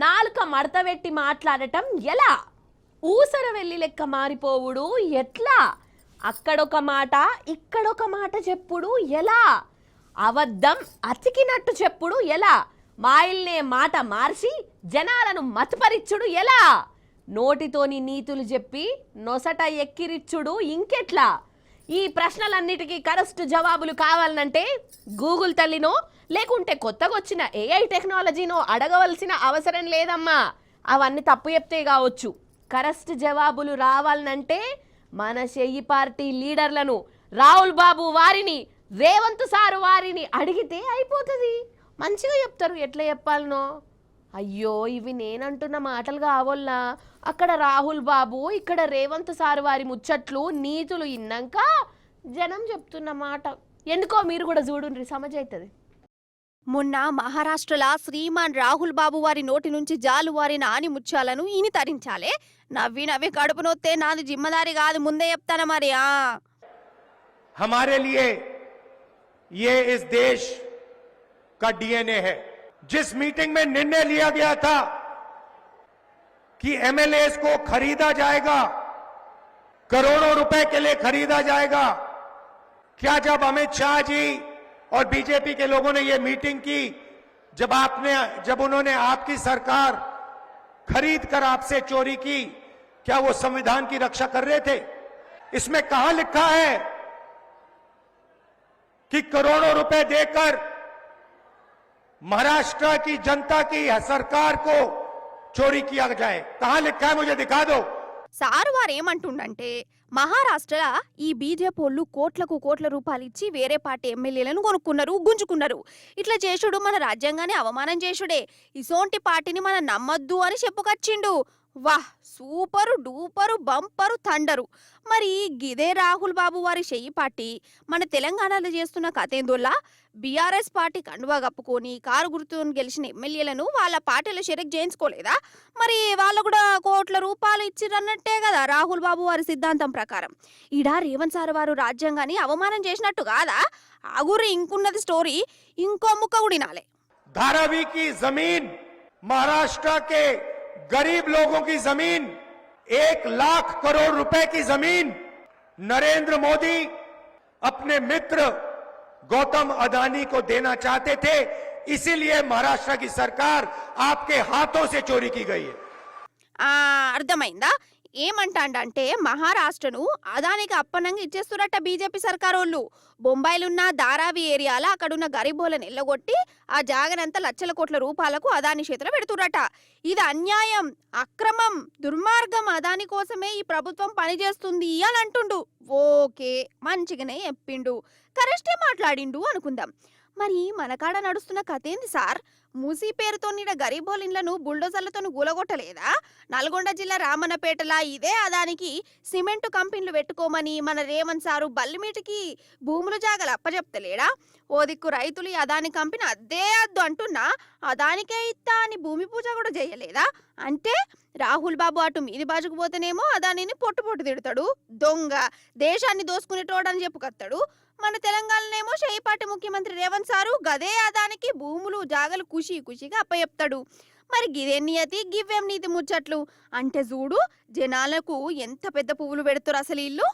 నాలుక మడతబెట్టి మాట్లాడటం ఎలా? ఊసర వెళ్ళి లెక్క మారిపోవుడు ఎట్లా? అక్కడొక మాట ఇక్కడొక మాట చెప్పుడు ఎలా? అబద్ధం అతికినట్టు చెప్పుడు ఎలా? మాయిల్నే మాట మార్చి జనాలను మతపరిచ్చుడు ఎలా? నోటితోని నీతులు చెప్పి నొసట ఎక్కిరిచ్చుడు ఇంకెట్లా? ఈ ప్రశ్నలన్నిటికీ కరెక్ట్ జవాబులు కావాలంటే గూగుల్ తల్లినో లేకుంటే కొత్తగొచ్చిన ఏఐ టెక్నాలజీనో అడగవలసిన అవసరం లేదమ్మా. అవన్నీ తప్పు చెప్తే కావచ్చు. కరెక్ట్ జవాబులు రావాలంటే మన చెయ్యి పార్టీ లీడర్లను, రాహుల్ బాబు వారిని, రేవంత్ సారు వారిని అడిగితే అయిపోతుంది. మంచిగా చెప్తారు ఎట్లా చెప్పాలనో. అయ్యో ఇవి నేనంటున్న మాటలు కావల్లా. అక్కడ రాహుల్ బాబు ఇక్కడ రేవంత్ సార్ వారి ముచ్చట్లు నీతులు ఇన్నాక జనం చెప్తున్న మాట ఎందుకో మీరు కూడా చూడుండ్రి, సమజైతుంది. మొన్న మహారాష్ట్రలా శ్రీమాన్ రాహుల్ బాబు వారి నోటి నుంచి జాలువారి నాని ముత్యాలను ఈని తరించాలే. నవ్వి నవ్వి కడుపు నొత్తే నాది జిమ్మదారి కాదు, ముందే చెప్తాను మరి. हमारे लिए ये इस देश का डीएनए है. जिस मीटिंग में निर्णय लिया गया था कि एमएलएस को खरीदा जाएगा, करोड़ों रुपए के लिए खरीदा जाएगा, क्या जब अमित शाह जी और बीजेपी के लोगों ने ये मीटिंग की, जब उन्होंने आपकी सरकार खरीद कर आपसे चोरी की, क्या वो संविधान की रक्षा कर रहे थे? इसमें कहां लिखा है कि करोड़ों रुपए देकर महाराष्ट्र की जनता की सरकार को चोरी किया जाए? कहां लिखा है, मुझे दिखा दो. సారు వారేమంటుండంటే మహారాష్ట్ర ఈ బీజేపీ కోట్లకు కోట్ల రూపాయలు ఇచ్చి వేరే పార్టీ ఎమ్మెల్యేలను కొనుక్కున్నారు, గుంజుకున్నారు. ఇట్లా చేసుడు మన రాజ్యాంగాన్ని అవమానం చేసుడే. ఇసోంటి పార్టీని మనం నమ్మద్దు అని చెప్పుకొచ్చిండు. వాహ్, సూపరు డూపరు బంపరు థండరు. మరి గిదే రాహుల్ బాబు వారి చెయ్యి పార్టీ మన తెలంగాణలో చేస్తున్న కథేందోల్లా బీఆర్ఎస్ పార్టీ కండువా కప్పుకొని కారు గుర్తుని గెలిచిన ఎమ్మెల్యేలను వాళ్ళ పార్టీలో షెరెక్ చేయించుకోలేదా? మరి వాళ్ళు కూడా కోట్ల రూపాయలు ఇచ్చిరన్నట్టే కదా రాహుల్ బాబు వారి సిద్ధాంతం ప్రకారం. ఈడా రేవంత్ సార్ వారు రాజ్యాంగాన్ని అవమానం చేసినట్టు కాదా? ఆగురి, ఇంకున్నది స్టోరీ, ఇంకో ముక్క గుడినాలే. धारावी की जमीन, महाराष्ट्र के गरीब लोगों की जमीन, 1 लाख करोड़ रुपए की जमीन नरेंद्र मोदी अपने मित्र गौतम अदानी को देना चाहते थे. इसीलिए महाराष्ट्र की सरकार आपके हाथों से चोरी की गई है. అర్థమైందా? ఏమంటాండంటే మహారాష్ట్రను అదానికి అప్పనంగా ఇచ్చేస్తున్నట్ట బీజేపీ సర్కారోళ్ళు. బొంబాయిలున్న ధారావి ఏరియాలో అక్కడున్న గరీబోలను ఎల్లగొట్టి ఆ జాగనంతా లక్షల కోట్ల రూపాయలకు అదాని చేతిలో పెడుతున్నట. ఇది అన్యాయం, అక్రమం, దుర్మార్గం. అదాని కోసమే ఈ ప్రభుత్వం పనిచేస్తుంది అని అంటుండు. ఓకే, మంచిగానే చెప్పిండు, కరెక్టే మాట్లాడిండు అనుకుందాం. మరి మనకాడ నడుస్తున్న కథేంది సార్? మూసీ పేరుతో గరీబోల్ ఇండ్లను బుల్డోజర్లతో గూలగొట్టలేదా? నల్గొండ జిల్లా రామన్నపేటలా ఇదే అదానికి సిమెంటు కంపెనీలు పెట్టుకోమని మన రేవంత్ సారు బల్లిమీటికి భూములు జాగలు అప్పచెప్తలేడా? ఓ దిక్కు రైతులు ఈ అదాని కంపెనీ అద్దే అద్దు అంటున్నా అదానికే ఇత్తా అని భూమి పూజ కూడా చేయలేదా? అంటే రాహుల్ బాబు అటు మీది బాజుకు పోతేనేమో అదానిని పొట్టు తిడతాడు, దొంగ, దేశాన్ని దోసుకునేటోడని చెప్పుకొస్తాడు. మన తెలంగాణనేమో షేయిపాటి ముఖ్యమంత్రి రేవంత్ సారు గదే అదానికి భూములు జాగలు ఖుషిగా అప్పచెప్తాడు. మరి గిదేం నియతి, గివ్వేం నీతి ముచ్చట్లు అంటే చూడు, జనాలకు ఎంత పెద్ద పువ్వులు పెడతారు అసలు ఇల్లు.